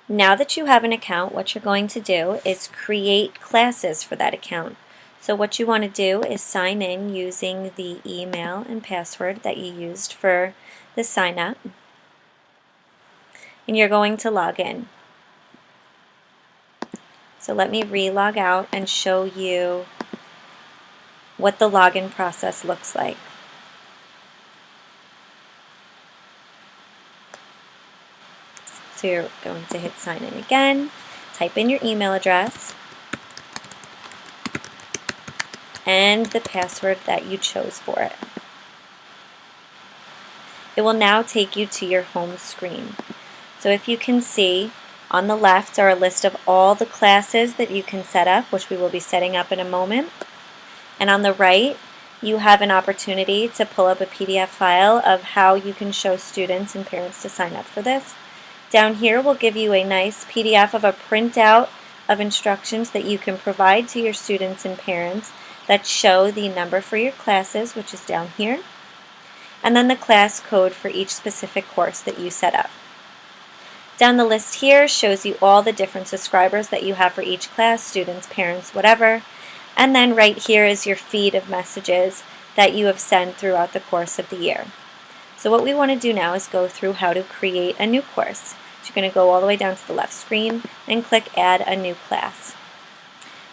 Now that you have an account, what you're going to do is create classes for that account. So what you want to do is sign in using the email and password that you used for the sign up. And you're going to log in. So let me re-log out and show you what the login process looks like. So you're going to hit sign in again, type in your email address, and the password that you chose for it. It will now take you to your home screen. So if you can see, on the left are a list of all the classes that you can set up, which we will be setting up in a moment. And on the right, you have an opportunity to pull up a PDF file of how you can show students and parents to sign up for this. Down here we'll give you a nice PDF of a printout of instructions that you can provide to your students and parents that show the number for your classes, which is down here, and then the class code for each specific course that you set up. Down the list here shows you all the different subscribers that you have for each class, students, parents, whatever, and then right here is your feed of messages that you have sent throughout the course of the year. So what we want to do now is go through how to create a new course. So you're going to go all the way down to the left screen and click Add a New Class.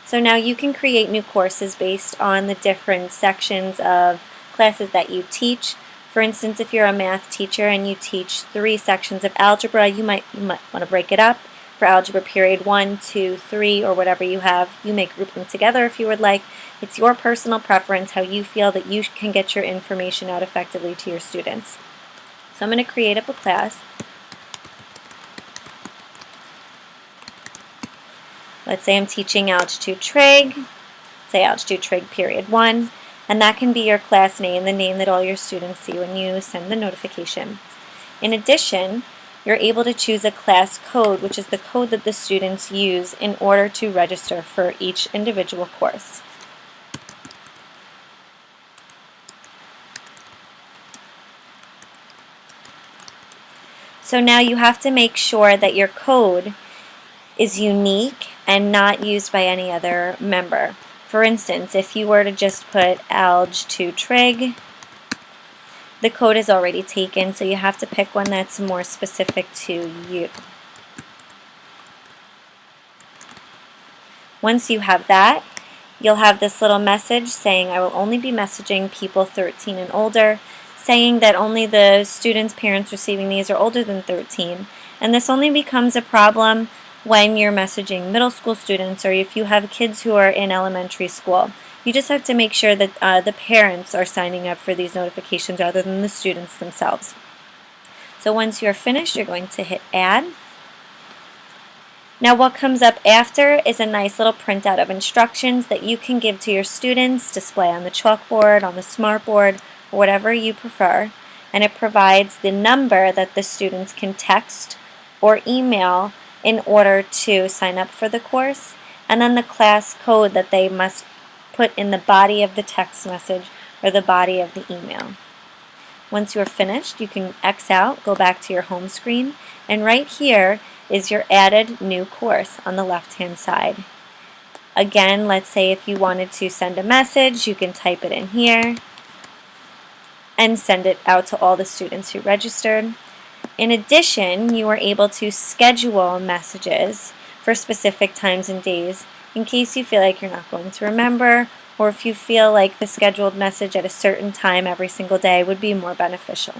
So now you can create new courses based on the different sections of classes that you teach. For instance, if you're a math teacher and you teach 3 sections of algebra, you might want to break it up. For algebra period 1, 2, 3, or whatever you have, you may group them together if you would like. It's your personal preference how you feel that you can get your information out effectively to your students. So I'm going to create up a class. Let's say I'm teaching Algebra 2 Trig, say Algebra 2 Trig period 1, and that can be your class name, the name that all your students see when you send the notification. In addition, you're able to choose a class code, which is the code that the students use in order to register for each individual course. So now you have to make sure that your code is unique and not used by any other member. For instance, if you were to just put Algebra 2 Trig, the code is already taken, so you have to pick one that's more specific to you. Once you have that, you'll have this little message saying, I will only be messaging people 13 and older, saying that only the students' parents receiving these are older than 13. And this only becomes a problem when you're messaging middle school students or if you have kids who are in elementary school. You just have to make sure that the parents are signing up for these notifications rather than the students themselves. So once you're finished, you're going to hit Add. Now what comes up after is a nice little printout of instructions that you can give to your students, display on the chalkboard, on the smartboard, or whatever you prefer. And it provides the number that the students can text or email in order to sign up for the course, and then the class code that they must put in the body of the text message or the body of the email. Once you're finished, you can X out, go back to your home screen, and right here is your added new course on the left-hand side. Again, let's say if you wanted to send a message, you can type it in here and send it out to all the students who registered. In addition, you are able to schedule messages for specific times and days in case you feel like you're not going to remember, or if you feel like the scheduled message at a certain time every single day would be more beneficial.